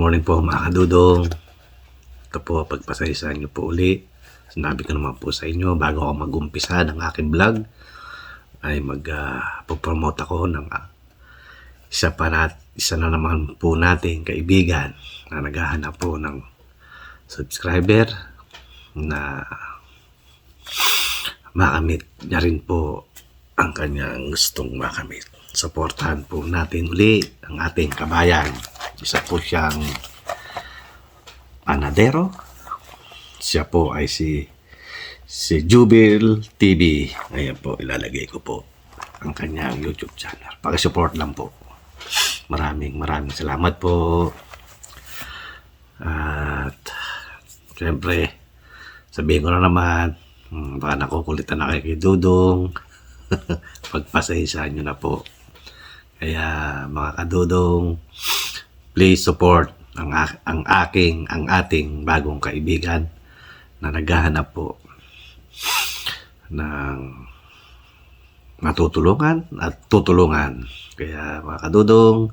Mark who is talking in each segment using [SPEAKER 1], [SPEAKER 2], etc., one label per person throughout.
[SPEAKER 1] morning po mga kadudong. Ito po, pagpasaysayan niyo po uli. Sinabi ko naman po sa inyo, bago ako mag-umpisa ng aking vlog, ay mag-promote ako ng isa na naman po nating kaibigan na naghahanap po ng subscriber na makamit niya rin po ang kanyang gustong makamit. Suportahan po natin uli ang ating kabayan. Isa po siyang panadero. Siya po ay si Jubil TV. Ayan po, ilalagay ko po ang kanyang YouTube channel. Paki-support lang po. Maraming salamat po. At siyempre, sabihin ko na naman, baka nakukulitan na kayo kay Dudong. Pagpasaysayan nyo na po. Kaya mga kadudong, please support ang ating bagong kaibigan na naghahanap po ng matutulungan at tutulungan. Kaya mga kadudong,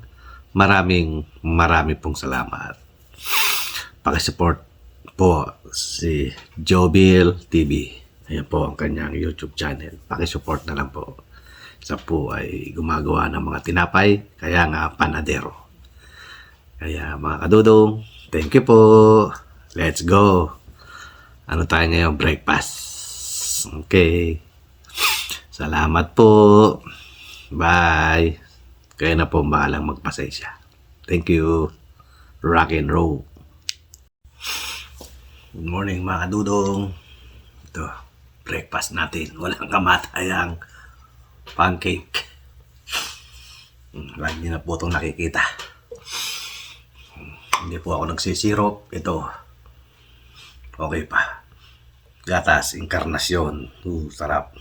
[SPEAKER 1] marami pong salamat. Paki-support po si Jobil TV. Ayan po ang kanyang YouTube channel. Paki-support na lang po. Isa po ay gumagawa ng mga tinapay, kaya nga panadero. Kaya mga kadudong, thank you po. Let's go. Ano tayo ngayon? Breakfast. Okay. Salamat po. Bye. Kaya na po bahalang magpasensya. Thank you. Rock and roll. Good morning mga kadudong. Ito, breakfast natin. Walang kamatayang pancake. Lagi na po itong nakikita. Hindi po ako nagsisirop. Ito. Okay pa. Gatas, inkarnasyon. Sarap.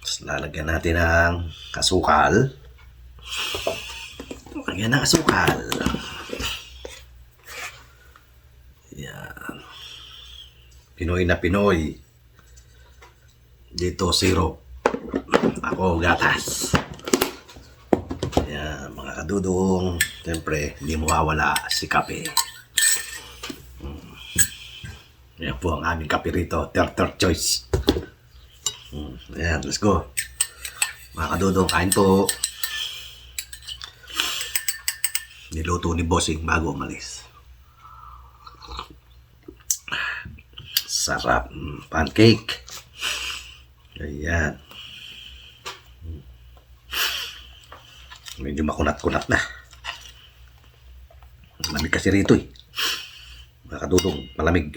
[SPEAKER 1] Tapos lalagyan natin ng asukal. Lagyan ng asukal. Yan. Pinoy na Pinoy. Dito syrup. Ako gatas. Yan mga kadudong. Siyempre, hindi mawawala si kape. Yan po ang aming kape rito. Third choice. Ayan, let's go. Mga kadudong, kain po. Niluto ni Bossing bago umalis. Sarap. Pancake. Ayan. Medyo makunat-kunat na. Malamig kasi rito eh. Mga kadudong, malamig.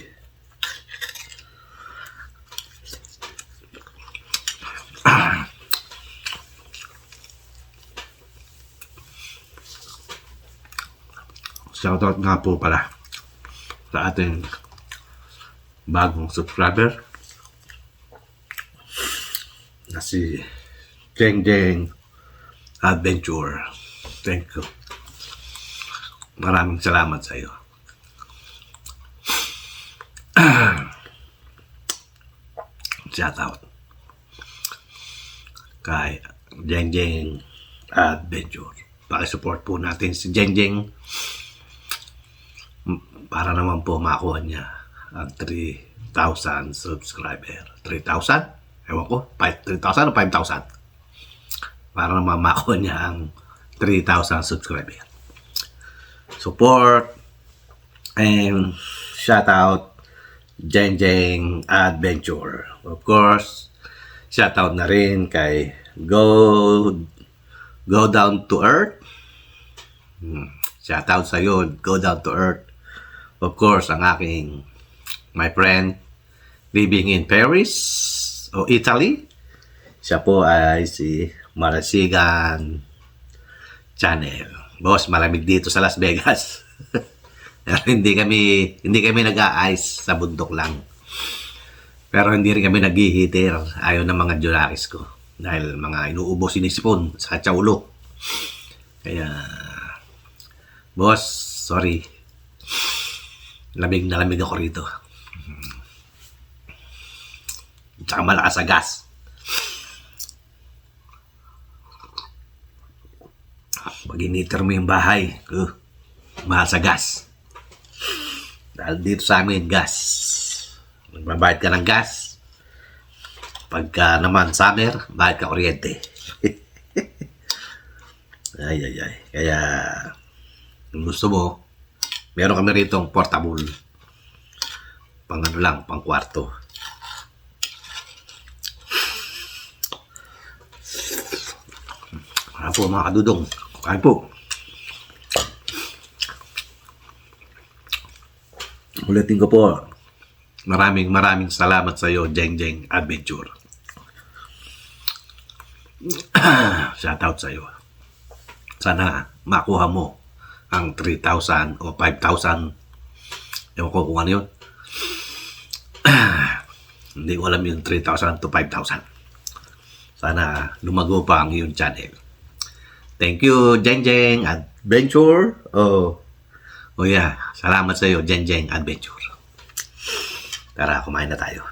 [SPEAKER 1] Shoutout nga po pala sa ating bagong subscriber na si Jeng Adventure. Thank you. Maraming salamat sa iyo. Shoutout kay Jeng Adventure. Paki-support po natin si Jeng para naman po makuha niya ang 3,000 subscriber. 3,000? Ewan ko, 3,000 o 5,000? Para naman makuha niya ang 3,000 subscriber. Support and shout out Jeng Adventure. Of course, shout out na rin kay Go Down to Earth. Shout out sa iyo, Go Down to Earth. Of course, ang my friend living in Paris o Italy. Siya po ay si Marasigan Channel. Boss, malamig dito sa Las Vegas. hindi kami nag-a-ice sa bundok lang. Pero hindi rin kami nag-heater. Ayaw ng mga Jurakis ko. Dahil mga inuubo sinisipon sa Chaulo. Kaya, boss, sorry. Lamig na lamig ako rito. Tsaka malakas sa gas. Pag initer mo yung bahay, mahal sa gas. Dahil dito sa amin, gas. Magbabayad ka ng gas. Pagka naman summer, bayad ka kuryente. Ay. Kaya, kung gusto mo, meron kami rito portable. Pang ano lang, pang kwarto. Ano po mga kadudong? Kain po. Ulitin ko po. Maraming salamat sa iyo, Jeng Jeng Adventure. Shoutout sa iyo. Sana makuha mo ang 3,000 o 5,000. Ewan ko kung ano yun. Hindi ko alam yung 3,000 to 5,000. Sana lumago pa ang iyong channel. Thank you, Jeng Jeng Adventure. Oh yeah, salamat sa iyo, Jeng Jeng Adventure. Tara, kumain na tayo.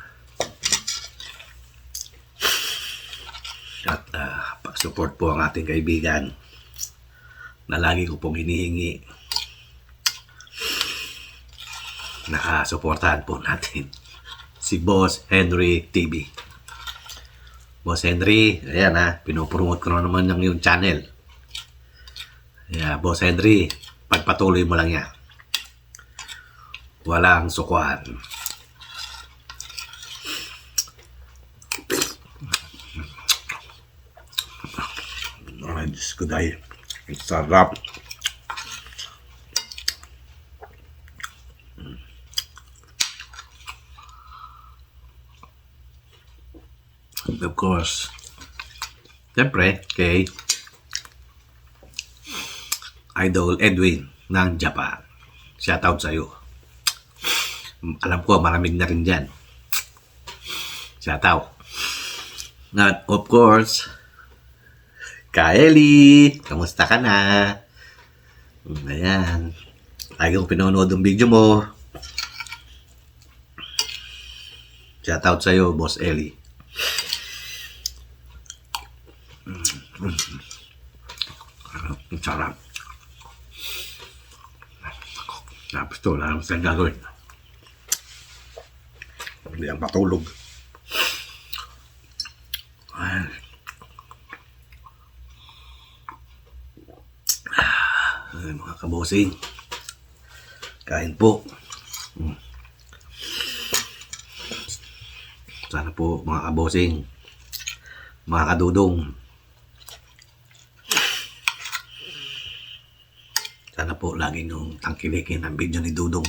[SPEAKER 1] At pag-support po ang ating kaibigan na lagi ko pong hinihingi. Nakasuportahan po natin si Boss Henry TV. Boss Henry, ayan pinopromote ko na naman yung channel. Yeah, Boss Henry, pagpatuloy mo lang yan. Walang sukuan. Ay, Diyos ko dahil. Ang sarap. And of course, siyempre, kay Idol Edwin ng Japan. Shoutout sa iyo. Alam ko, maraming na rin dyan. Shoutout. At of course, Kaeli, kamusta ka na? Ayan. Lagi kong pinanood ang video mo. Shoutout sa iyo, Boss Eli. Ang sarap. Tapos ito, wala naman siyang gagawin. Hindi ang patulog. Ay, mga kabosing. Kain po. Sana po mga kabosing, mga kadudong, sana po lagi nyung tangkilikin ang video ni Dudong.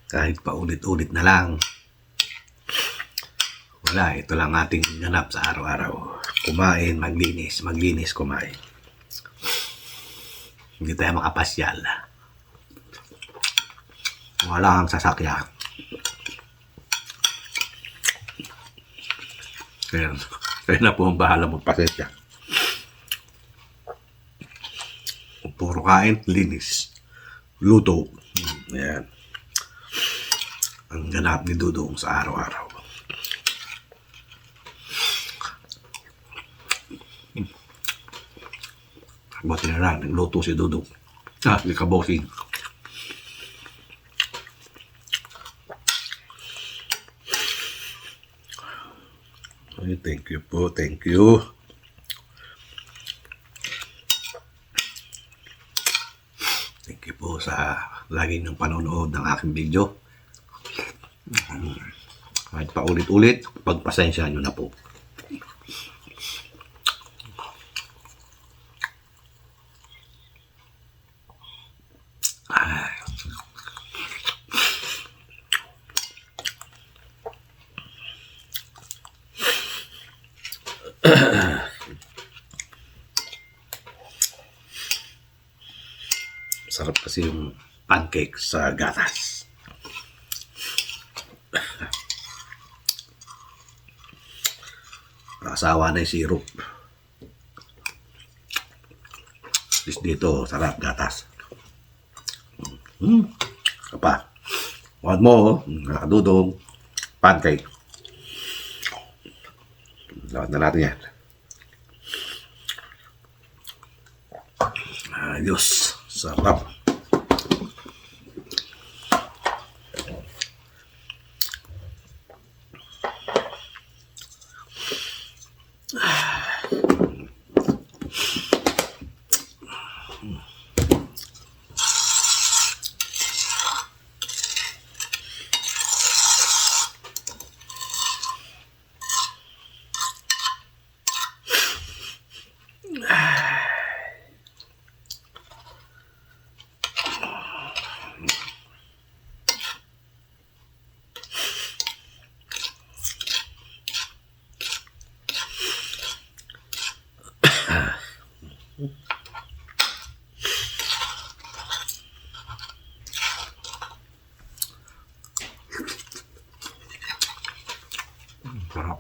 [SPEAKER 1] Kahit pa ulit-ulit na lang. Wala, ito lang ating ganap sa araw-araw. Kumain, maglinis, kumain. Hindi tayo makapasyal. Wala kang sasakyan. Kaya na po ang bahala magpasensya. Puro kain, linis, luto. Ayan. Ang ganap ni Dudong sa araw-araw. Buti na lang, nagluto si Dudong. Si kabosing. Ay, thank you po, thank you. Thank you po sa lagi ng panonood ng aking video. Kahit pa ulit-ulit, pagpasensya nyo na po. Sarap kasi yung pancake sa gatas. Nakasawa na yung syrup. At dito, sarap gatas. Apa. One mo, nakadudong pancake. Lawat na natin yan. Ayos. Sarap. Sarap.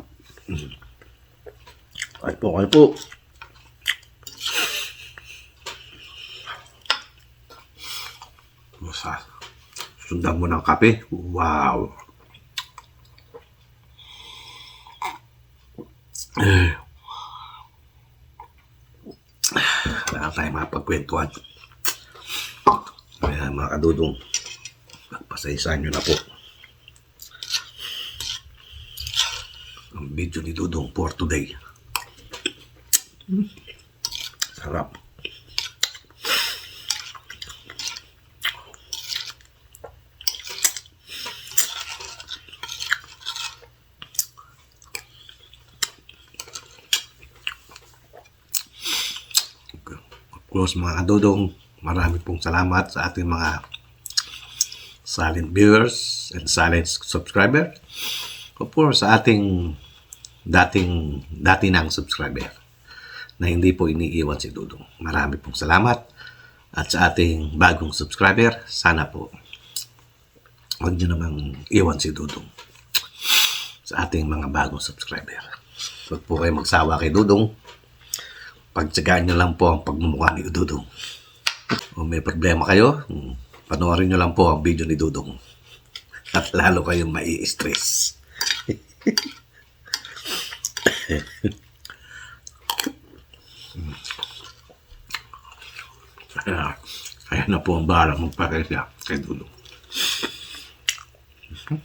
[SPEAKER 1] Ay po, ay po. Sundan mo ng kape. Wow. Wala tayo mapagkwentuhan. Kaya mga kadudong, pagpasaysahan nyo na po ang video ni Dudong for today. Sarap. Of course, mga kadudong, marami pong salamat sa ating mga silent viewers and silent subscriber. Of course, sa ating dati nang subscriber na hindi po iniiwan si Dudong. Marami pong salamat. At sa ating bagong subscriber, sana po huwag nyo namang iwan si Dudong sa ating mga bagong subscriber. Huwag po kayo magsawa kay Dudong. Pagtsagaan nyo lang po ang pagmumukha ni Dudong. Kung may problema kayo, panoorin nyo lang po ang video ni Dudong. At lalo kayong mai-stress. Kaya na po ang balang magpakasya kay Dudong.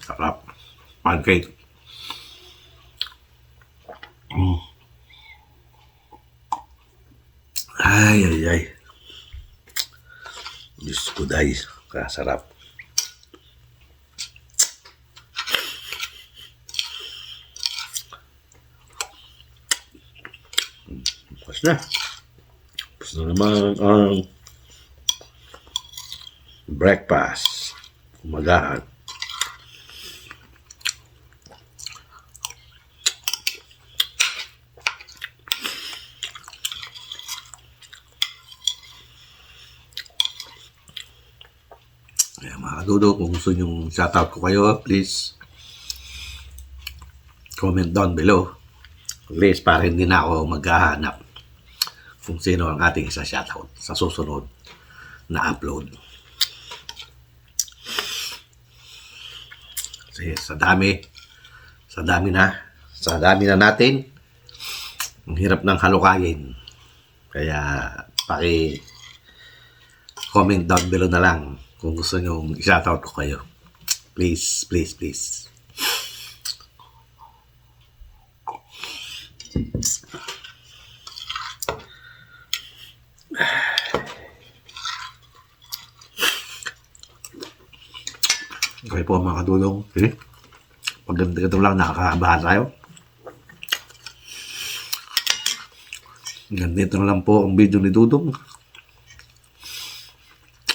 [SPEAKER 1] Sarap. Pancake. Ay, ay, ay. Diyos ko dahi. Kasarap. Bukas na. Bukas na naman ang breakfast. Umagahan. Kaya mga kadudo, kung gusto nyo shoutout ko kayo, please comment down below. Please, para hindi na ako maghahanap kung sino ang ating isa shoutout sa susunod na upload. Kasi sa dami na natin, ang hirap ng halukayin. Kaya comment down below na lang kung gusto nyo i-shoutout ko kayo. Please, please, please. Okay po mga kadulong. Okay. Pag ganito lang nakakabahan tayo. Ganito na lang po ang video ni Dudong.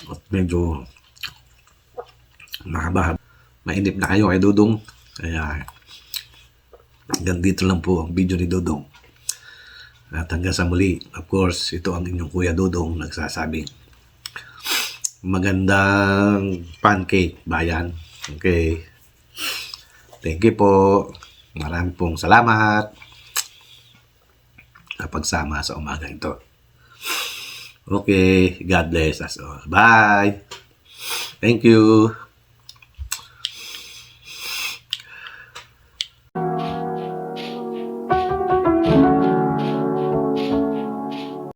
[SPEAKER 1] At medyo nakabahan. Mainip na kayo kay Dudong. Kaya ganito lang po ang video ni Dudong. At hanggang sa muli, of course, ito ang inyong Kuya Dudong nagsasabing magandang pancake, bayan. Okay. Thank you po. Marami pong salamat sa pagsama sa umaga ito. Okay. God bless us all. Bye. Thank you.